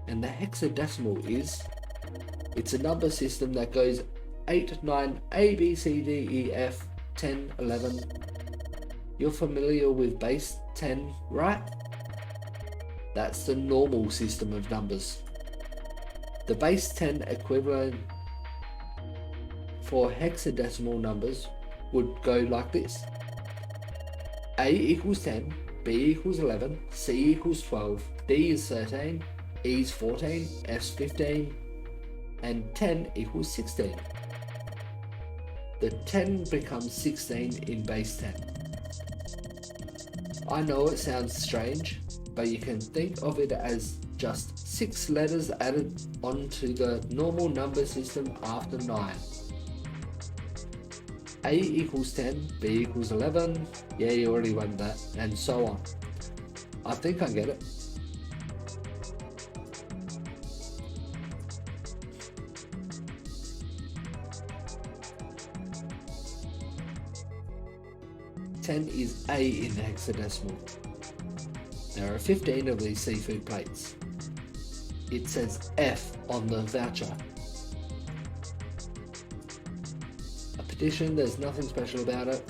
And the hexadecimal is, it's a number system that goes 8, 9, A, B, C, D, E, F, 10, 11. You're familiar with base 10, right? That's the normal system of numbers. The base 10 equivalent for hexadecimal numbers would go like this. A equals 10, B equals 11, C equals 12, D is 13, E is 14, F is 15, and 10 equals 16. The 10 becomes 16 in base 10. I know it sounds strange, but you can think of it as just 6 letters added onto the normal number system after 9. A equals 10, B equals 11, yeah, you already went that, and so on. I think I get it. $10 is A in hexadecimal. There are 15 of these seafood plates. It says F on the voucher. A petition, there's nothing special about it.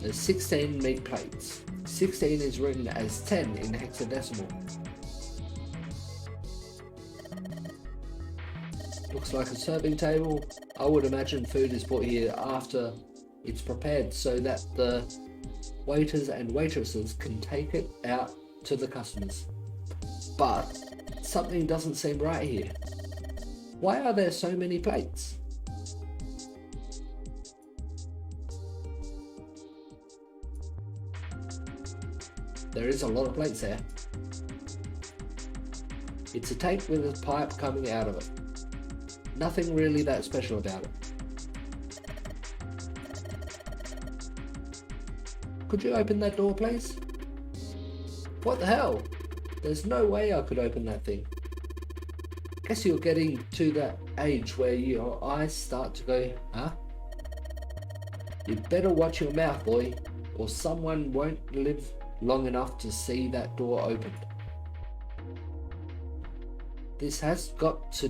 There's 16 meat plates. 16 is written as 10 in hexadecimal. Looks like a serving table. I would imagine food is put here after it's prepared so that the waiters and waitresses can take it out to the customers. But something doesn't seem right here. Why are there so many plates? There is a lot of plates there. It's a tank with a pipe coming out of it. Nothing really that special about it. Could you open that door, please? What the hell? There's no way I could open that thing. Guess you're getting to that age where your eyes start to go, huh? You'd better watch your mouth, boy, or someone won't live long enough to see that door opened. This has got the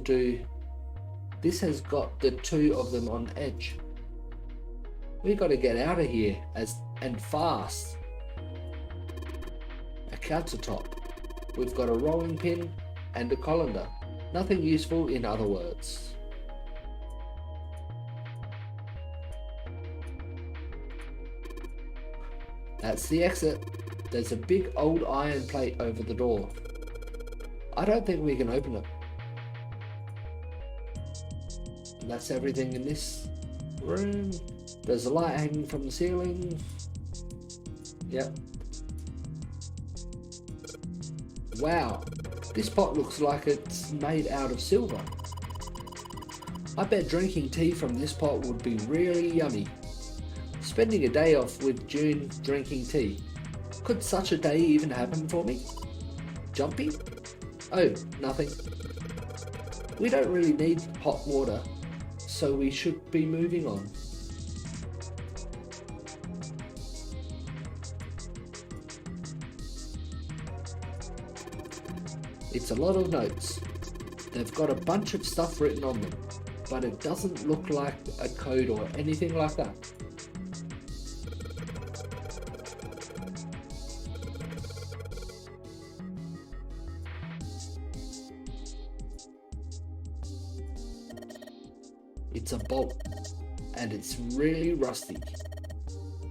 two of them on edge. We gotta get out of here and fast. A countertop. We've got a rolling pin and a colander. Nothing useful in other words. That's the exit. There's a big old iron plate over the door. I don't think we can open it. And that's everything in this room. There's a light hanging from the ceiling. Yep. Wow, this pot looks like it's made out of silver. I bet drinking tea from this pot would be really yummy. Spending a day off with June drinking tea. Could such a day even happen for me? Jumpy? Oh, nothing. We don't really need hot water, so we should be moving on. It's a lot of notes. They've got a bunch of stuff written on them, but it doesn't look like a code or anything like that. It's a bolt, and it's really rusty.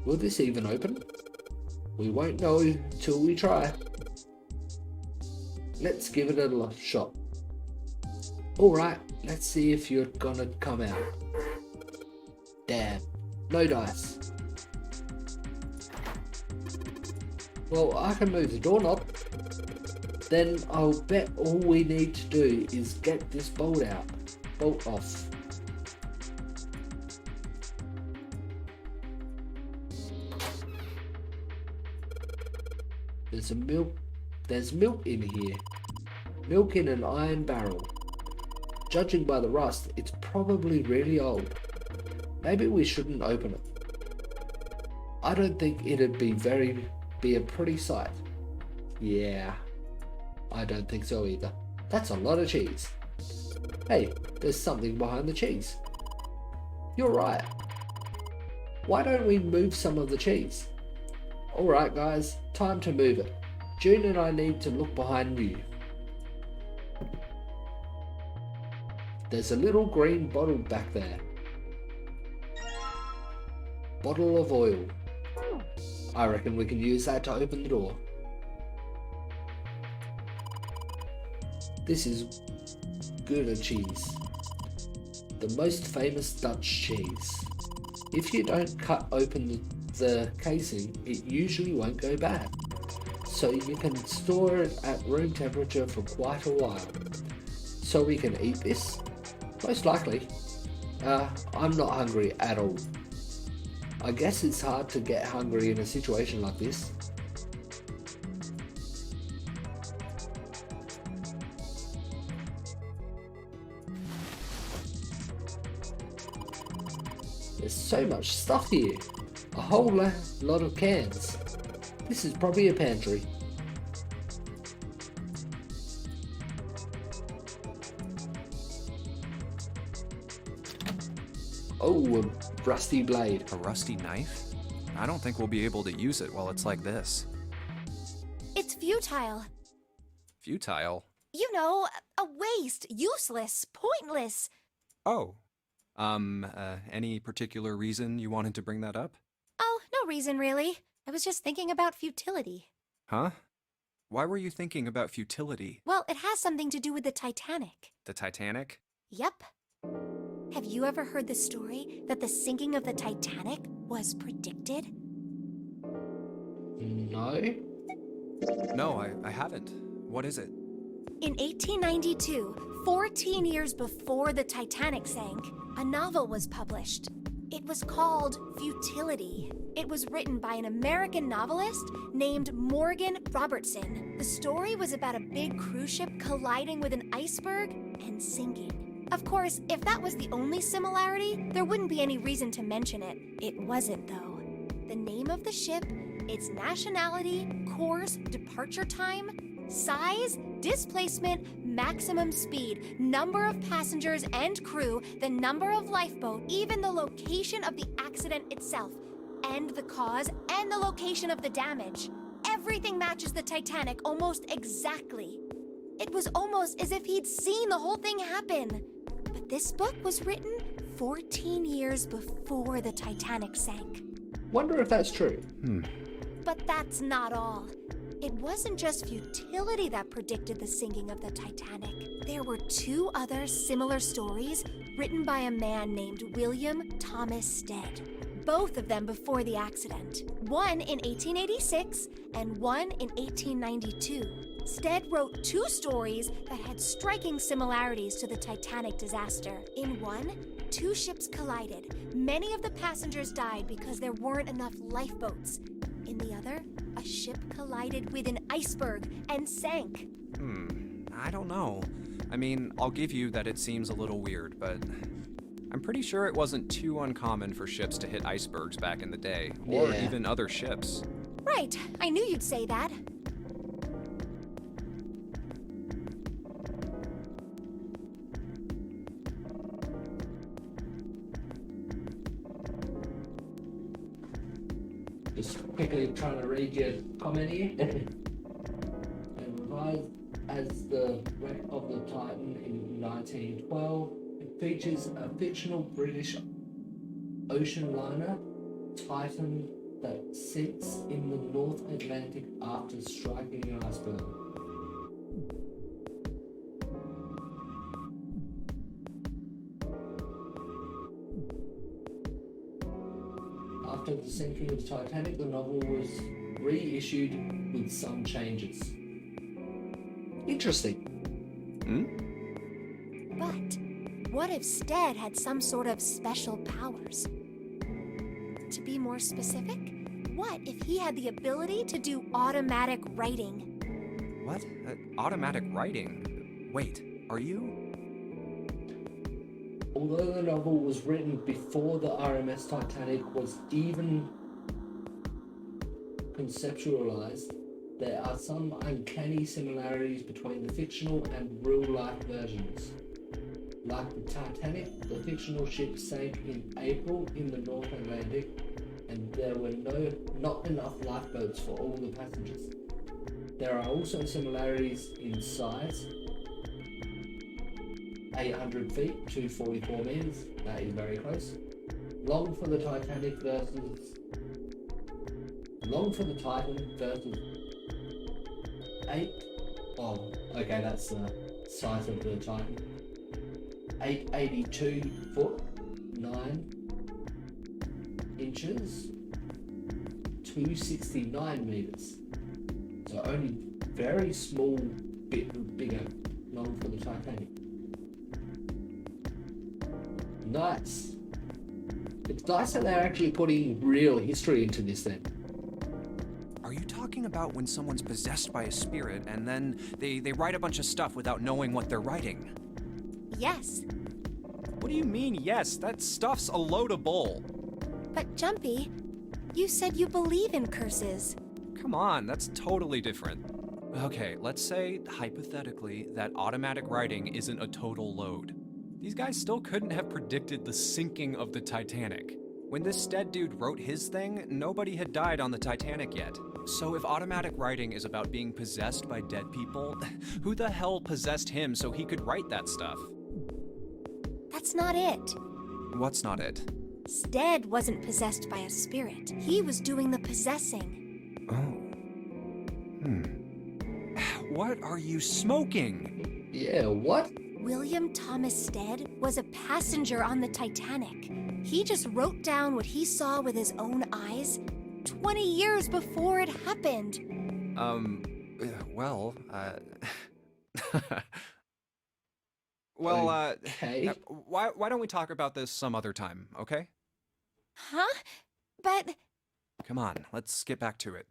Will this even open? We won't know till we try. Let's give it a shot. Alright, let's see if you're gonna come out. Damn, no dice. Well, I can move the doorknob. Then I'll bet all we need to do is get this bolt off. There's milk in here. Milk in an iron barrel. Judging by the rust, it's probably really old. Maybe we shouldn't open it. I don't think it'd be a pretty sight. Yeah, I don't think so either. That's a lot of cheese. Hey, there's something behind the cheese. You're right. Why don't we move some of the cheese? Alright guys, time to move it. June and I need to look behind you. There's a little green bottle back there. Bottle of oil. I reckon we can use that to open the door. This is Gouda cheese, the most famous Dutch cheese. If you don't cut open the casing, it usually won't go bad. So you can store it at room temperature for quite a while. So we can eat this? Most likely. I'm not hungry at all. I guess it's hard to get hungry in a situation like this. There's so much stuff here. A whole lot of cans. This is probably a pantry. Oh, a rusty blade. A rusty knife? I don't think we'll be able to use it while it's like this. It's futile. Futile? You know, a waste, useless, pointless. Oh. Any particular reason you wanted to bring that up? Oh, no reason really. I was just thinking about futility. Huh? Why were you thinking about futility? Well, it has something to do with the Titanic. The Titanic? Yep. Have you ever heard the story that the sinking of the Titanic was predicted? No? No, I haven't. What is it? In 1892, 14 years before the Titanic sank, a novel was published. It was called Futility. It was written by an American novelist named Morgan Robertson. The story was about a big cruise ship colliding with an iceberg and sinking. Of course, if that was the only similarity, there wouldn't be any reason to mention it. It wasn't, though. The name of the ship, its nationality, course, departure time, size, displacement, maximum speed, number of passengers and crew, the number of lifeboat, even the location of the accident itself, and the cause and the location of the damage. Everything matches the Titanic almost exactly. It was almost as if he'd seen the whole thing happen. But this book was written 14 years before the Titanic sank. Wonder if that's true. But that's not all. It wasn't just futility that predicted the sinking of the Titanic. There were two other similar stories written by a man named William Thomas Stead. Both of them before the accident. One in 1886 and one in 1892. Stead wrote two stories that had striking similarities to the Titanic disaster. In one, two ships collided. Many of the passengers died because there weren't enough lifeboats. In the other, a ship collided with an iceberg and sank. I don't know. I mean, I'll give you that it seems a little weird, but I'm pretty sure it wasn't too uncommon for ships to hit icebergs back in the day, or Yeah. even other ships. Right, I knew you'd say that. Just quickly trying to read your comment here. And revised as the wreck of the Titan in 1912, it features a fictional British ocean liner, Titan, that sinks in the North Atlantic after striking an iceberg. After the sinking of Titanic, the novel was reissued with some changes. Interesting. But what if Stead had some sort of special powers? To be more specific, what if he had the ability to do automatic writing? What? Automatic writing? Wait, are you? Although the novel was written before the RMS Titanic was even conceptualized, There are some uncanny similarities between the fictional and real-life versions. Like the Titanic, the fictional ship sank in April in the North Atlantic, and there were not enough lifeboats for all the passengers. There are also similarities in size. 800 feet to 44 meters, that is very close. Long for the Titan versus 8. Oh, okay, that's the size of the Titan. 882 foot 9 inches, 269 meters. So only very small bit bigger, long for the Titanic. Nice. It's nice that they're actually putting real history into this then. Are you talking about when someone's possessed by a spirit and then they write a bunch of stuff without knowing what they're writing? Yes, What do you mean, yes? That stuff's a load of bull. but Jumpy, you said you believe in curses. Come on, that's totally different. Okay, let's say, hypothetically, that automatic writing isn't a total load. These guys still couldn't have predicted the sinking of the Titanic. When this Stead dude wrote his thing, nobody had died on the Titanic yet. So if automatic writing is about being possessed by dead people, who the hell possessed him so he could write that stuff? That's not it. What's not it? Stead wasn't possessed by a spirit. He was doing the possessing. Oh. What are you smoking? Yeah, what? William Thomas Stead was a passenger on the Titanic. He just wrote down what he saw with his own eyes 20 years before it happened. Well, Okay. why don't we talk about this some other time, okay? Huh? But Come on, let's get back to it.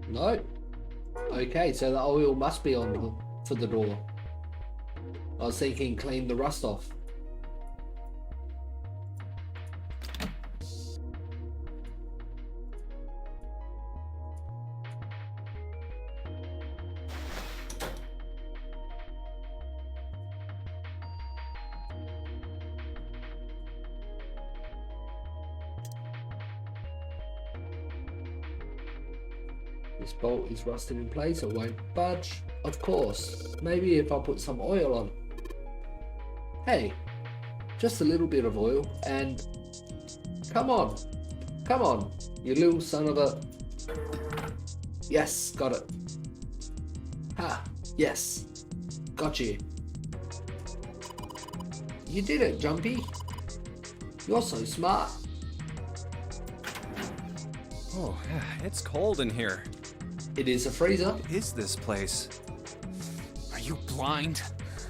No. Okay, so the oil must be on for the door. I was thinking clean the rust off. This bolt is rusted in place, it won't budge. Of course. Maybe if I put some oil on it. Hey, just a little bit of oil and... Come on, you little son of a... Yes, got it. Ha, yes, got you. You did it, Jumpy. You're so smart. Oh, it's cold in here. It is a freezer. What is this place? Are you blind?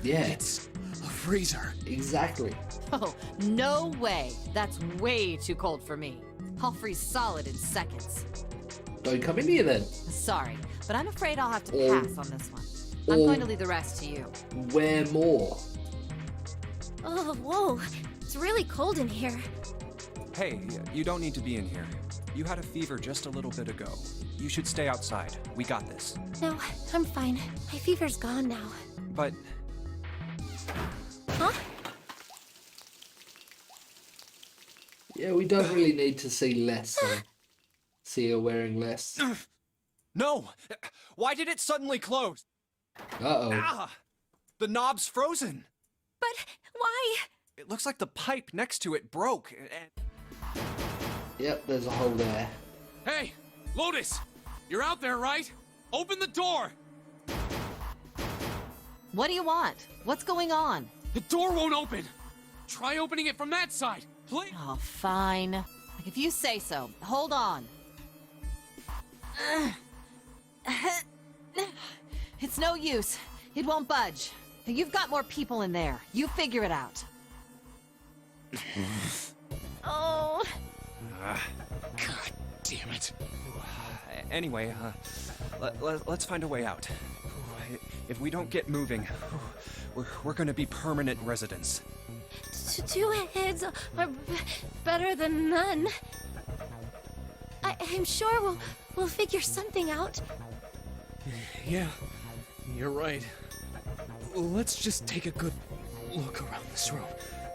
Yeah, It's a freezer. exactly. Oh, no way. That's way too cold for me. I'll freeze solid in seconds. Don't come in here then. Sorry, but I'm afraid I'll have to Or- pass on this one. I'm or- going to leave the rest to you. Wear more. oh, whoa, it's really cold in here. Hey, you don't need to be in here. You had a fever just a little bit ago. You should stay outside. We got this. No, I'm fine. My fever's gone now. But Huh? Yeah, we don't really need to see less. See her wearing less. no! Why did it suddenly close? Uh-oh. Ah! The knob's frozen. But why? It looks like the pipe next to it broke. And... Yep, there's a hole there. Hey, Lotus! You're out there, right? Open the door! What do you want? What's going on? The door won't open! Try opening it from that side, please! Oh, fine. Like, if you say so. Hold on. It's no use. It won't budge. You've got more people in there. You figure it out. Oh, God damn it. Anyway, let's find a way out. If we don't get moving, we're gonna be permanent residents. Two heads are better than none. I'm sure we'll figure something out. Yeah, you're right. Let's just take a good look around this room,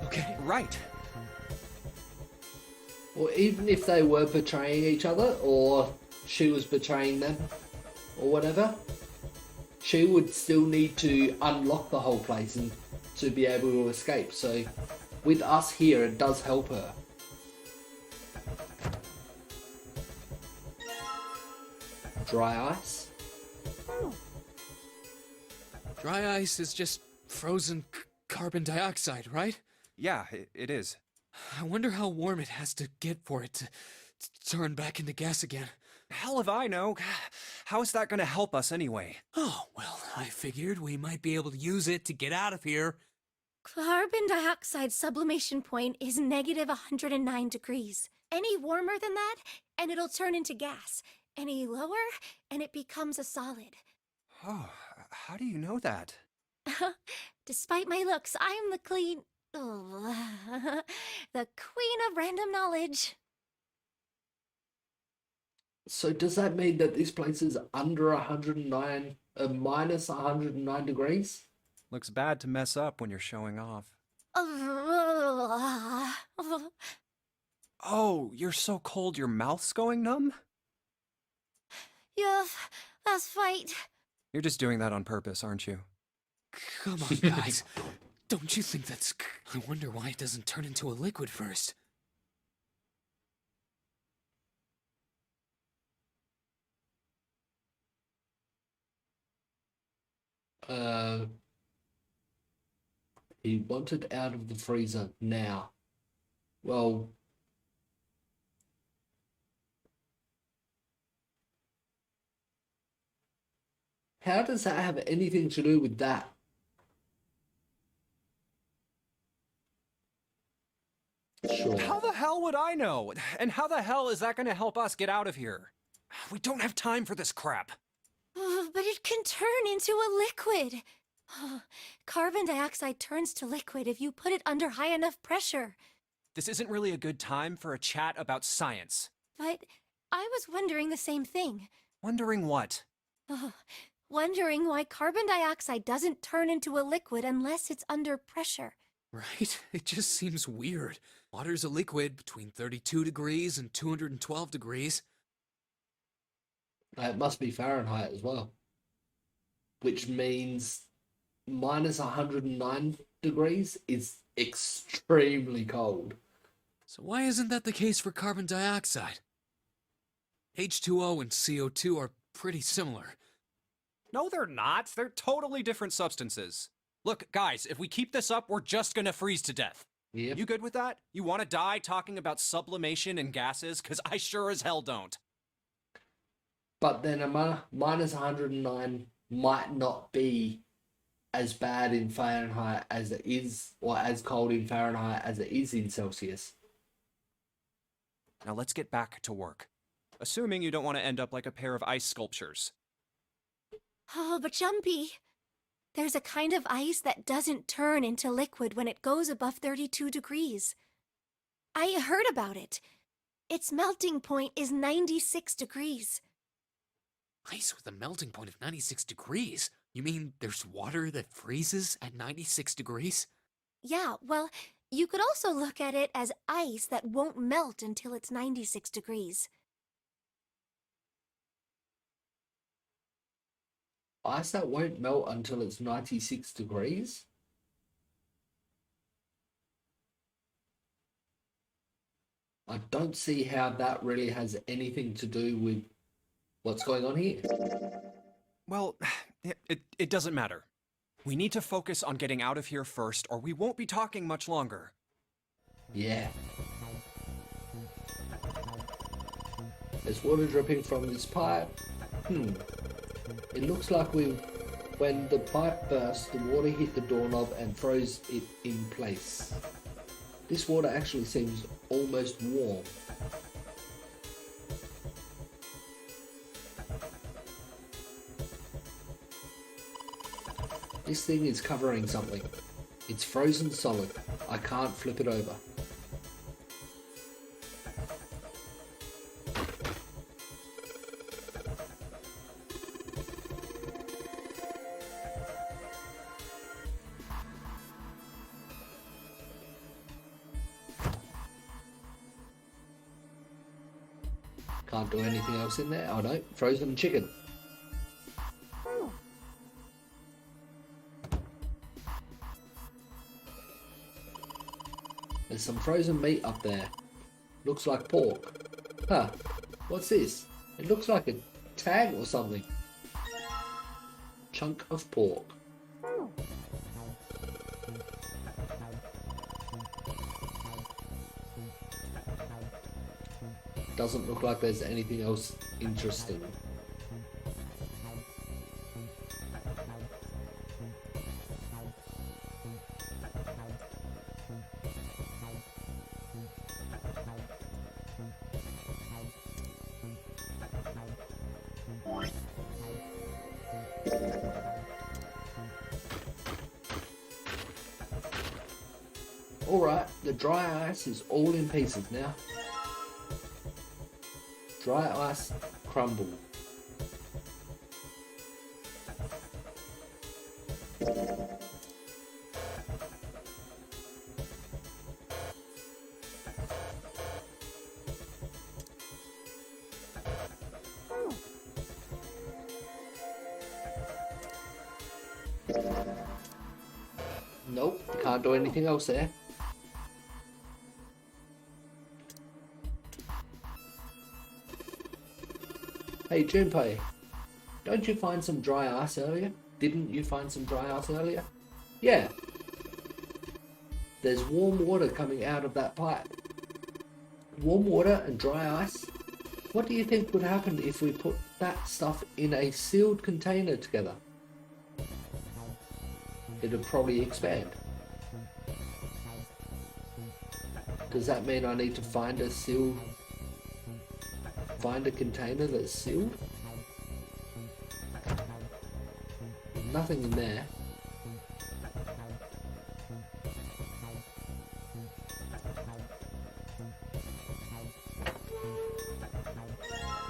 okay? Right. Or even if they were betraying each other, or she was betraying them, or whatever, she would still need to unlock the whole place and to be able to escape. So with us here, it does help her. Dry ice? Dry ice is just frozen carbon dioxide, right? Yeah, it is. I wonder how warm it has to get for it to turn back into gas again. Hell if I know. How is that gonna help us anyway? Oh, well, I figured we might be able to use it to get out of here. Carbon dioxide sublimation point is negative 109 degrees. Any warmer than that, and it'll turn into gas. Any lower, and it becomes a solid. Oh, how do you know that? Despite my looks, I'm the the queen of random knowledge. So does that mean that this place is under 109, minus 109 degrees? Looks bad to mess up when you're showing off. Oh, you're so cold your mouth's going numb? Yeah, that's right. You're just doing that on purpose, aren't you? Come on, guys. Don't you think that's... I wonder why it doesn't turn into a liquid first. He wanted out of the freezer now. Well, how does that have anything to do with that? Sure. How the hell would I know? And how the hell is that gonna help us get out of here? We don't have time for this crap. But it can turn into a liquid. Carbon dioxide turns to liquid if you put it under high enough pressure. This isn't really a good time for a chat about science. But I was wondering the same thing. Wondering what? Wondering why carbon dioxide doesn't turn into a liquid unless it's under pressure. Right? It just seems weird. Water's a liquid between 32 degrees and 212 degrees. It must be Fahrenheit as well. Which means minus 109 degrees is extremely cold. So why isn't that the case for carbon dioxide? H2O and CO2 are pretty similar. No, they're not. They're totally different substances. Look, guys, if we keep this up, we're just gonna freeze to death. Yep. You good with that? You wanna die talking about sublimation and gases? Because I sure as hell don't. But then a minus 109 might not be as bad in Fahrenheit as it is, or as cold in Fahrenheit as it is in Celsius. Now let's get back to work. Assuming you don't want to end up like a pair of ice sculptures. Oh, but Jumpy, there's a kind of ice that doesn't turn into liquid when it goes above 32 degrees. I heard about it. Its melting point is 96 degrees. Ice with a melting point of 96 degrees? You mean there's water that freezes at 96 degrees? Yeah, well, you could also look at it as ice that won't melt until it's 96 degrees. Ice that won't melt until it's 96 degrees? I don't see how that really has anything to do with what's going on here. Well, it doesn't matter. We need to focus on getting out of here first, or we won't be talking much longer. Yeah. There's water dripping from this pipe. It looks like when the pipe burst, the water hit the doorknob and froze it in place. This water actually seems almost warm. This thing is covering something. It's frozen solid. I can't flip it over. Can't do anything else in there. Oh no, frozen chicken. There's some frozen meat up there. Looks like pork. Huh, what's this? It looks like a tag or something. Chunk of pork. Doesn't look like there's anything else interesting. Alright, the dry ice is all in pieces now. Dry ice crumble. Nope, can't do anything else there. Hey Junpei, don't you find some dry ice earlier? Didn't you find some dry ice earlier? Yeah. There's warm water coming out of that pipe. Warm water and dry ice? What do you think would happen if we put that stuff in a sealed container together? It'd probably expand. Does that mean I need to find a container that's sealed? Nothing in there.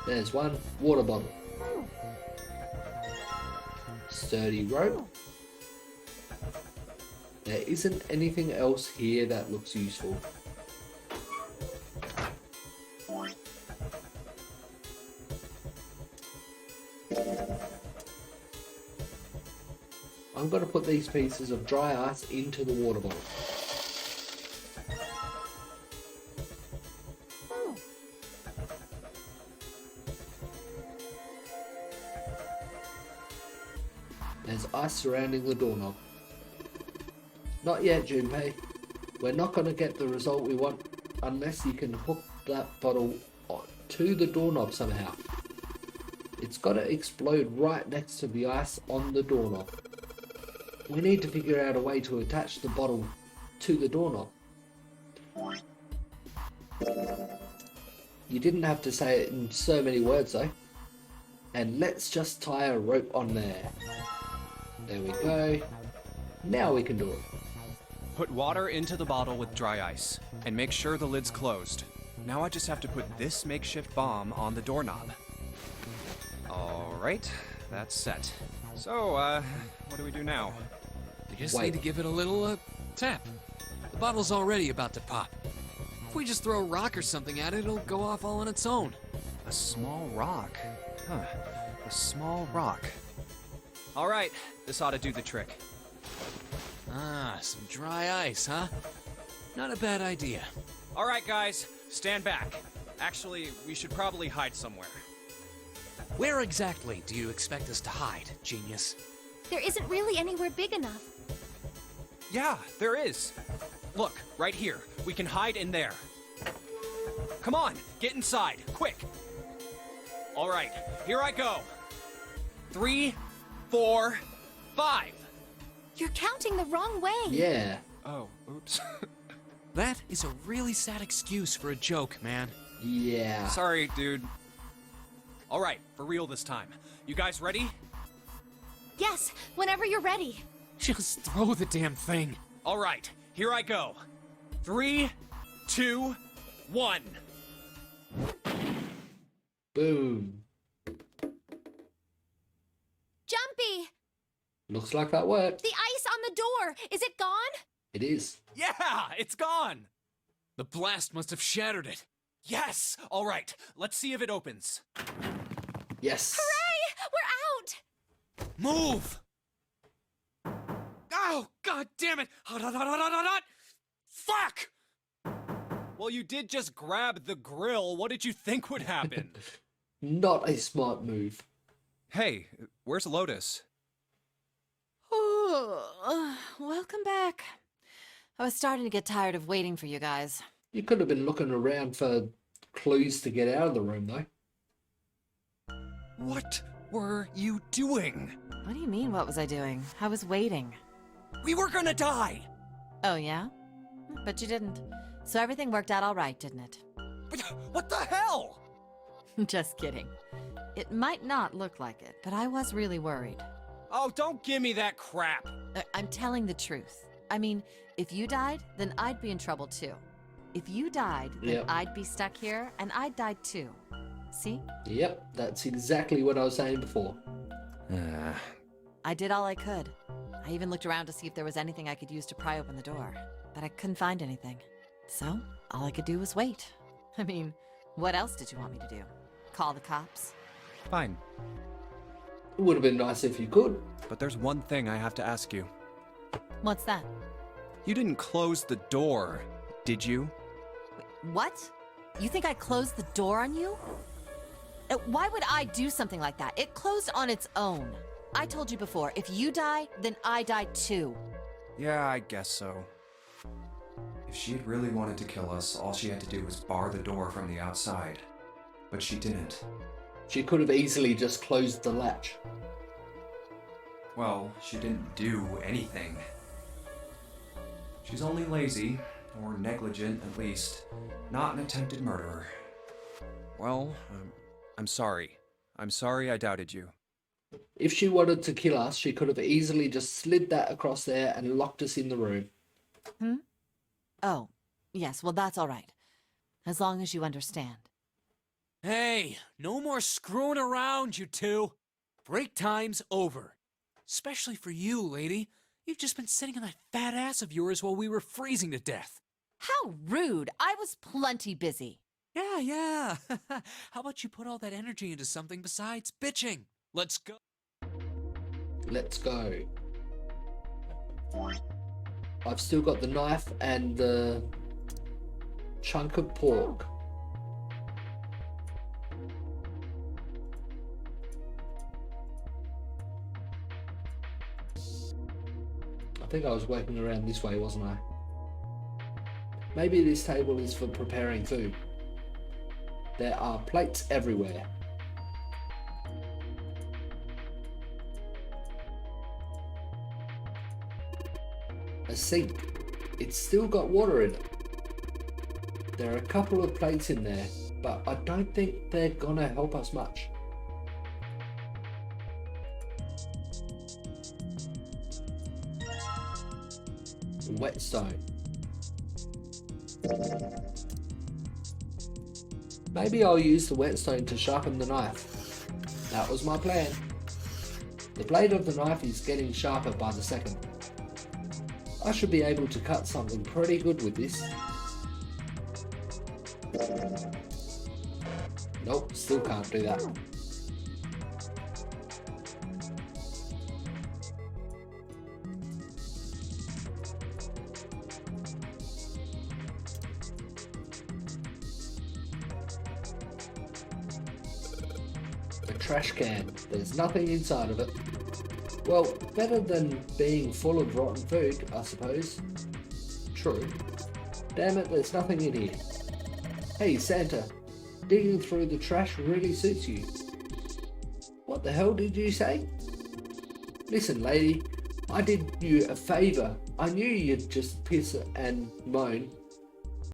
There's one water bottle. Sturdy rope. There isn't anything else here that looks useful. I'm going to put these pieces of dry ice into the water bottle. There's ice surrounding the doorknob. Not yet, Junpei. We're not going to get the result we want unless you can hook that bottle to the doorknob somehow. It's got to explode right next to the ice on the doorknob. We need to figure out a way to attach the bottle to the doorknob. You didn't have to say it in so many words though. And let's just tie a rope on there. There we go. Now we can do it. Put water into the bottle with dry ice, and make sure the lid's closed. Now I just have to put this makeshift bomb on the doorknob. Alright, that's set. So, what do we do now? You just need to give it a little, tap. The bottle's already about to pop. If we just throw a rock or something at it, it'll go off all on its own. A small rock. Huh. A small rock. Alright, this ought to do the trick. Ah, some dry ice, huh? Not a bad idea. Alright, guys, stand back. Actually, we should probably hide somewhere. Where exactly do you expect us to hide, genius? There isn't really anywhere big enough. Yeah, there is. Look, right here. We can hide in there. Come on, get inside, quick. All right, here I go. 3, 4, 5. You're counting the wrong way. Yeah. Oh, oops. That is a really sad excuse for a joke, man. Yeah. Sorry, dude. All right, for real this time. You guys ready? Yes, whenever you're ready. Just throw the damn thing. All right, here I go. 3, 2, 1. Boom. Jumpy! Looks like that worked. The ice on the door! Is it gone? It is. Yeah, it's gone. The blast must have shattered it. Yes. All right, let's see if it opens. Yes. Hooray! We're out! Move! Oh, god damn it! Hot, hot, hot, hot, hot, hot, hot! Fuck! Well, you did just grab the grill. What did you think would happen? Not a smart move. Hey, where's Lotus? Welcome back. I was starting to get tired of waiting for you guys. You could have been looking around for clues to get out of the room, though. What were you doing? What do you mean, what was I doing? I was waiting. We were gonna die. Oh, yeah? But you didn't. So everything worked out all right, didn't it? What the hell? Just kidding. It might not look like it, but I was really worried. Oh, don't give me that crap. I'm telling the truth. I mean, if you died, then I'd be in trouble too. If you died, then Yep. I'd be stuck here, and I'd die too. See? Yep, that's exactly what I was saying before. I did all I could. I even looked around to see if there was anything I could use to pry open the door, but I couldn't find anything. So, all I could do was wait. I mean, what else did you want me to do? Call the cops? Fine. It would have been nice if you could. But there's one thing I have to ask you. What's that? You didn't close the door, did you? What? You think I closed the door on you? Why would I do something like that? It closed on its own. I told you before, if you die, then I die too. Yeah, I guess so. If she'd really wanted to kill us, all she had to do was bar the door from the outside. But she didn't. She could have easily just closed the latch. Well, she didn't do anything. She's only lazy, or negligent at least, not an attempted murderer. Well, I'm sorry. I'm sorry I doubted you. If she wanted to kill us, she could have easily just slid that across there and locked us in the room. Oh, yes, well that's all right. As long as you understand. Hey, no more screwing around, you two. Break time's over. Especially for you, lady. You've just been sitting on that fat ass of yours while we were freezing to death. How rude! I was plenty busy. Yeah. How about you put all that energy into something besides bitching? Let's go. Let's go. I've still got the knife and the chunk of pork. I think I was working around this way, wasn't I? Maybe this table is for preparing food. There are plates everywhere. A sink. It's still got water in it. There are a couple of plates in there, but I don't think they're gonna help us much. Whetstone. Maybe I'll use the whetstone to sharpen the knife. That was my plan. The blade of the knife is getting sharper by the second. I should be able to cut something pretty good with this. Nope, still can't do that. A trash can. There's nothing inside of it. Well, better than being full of rotten food, I suppose. True. Damn it, there's nothing in here. Hey, Santa. Digging through the trash really suits you. What the hell did you say? Listen, lady. I did you a favour. I knew you'd just piss and moan,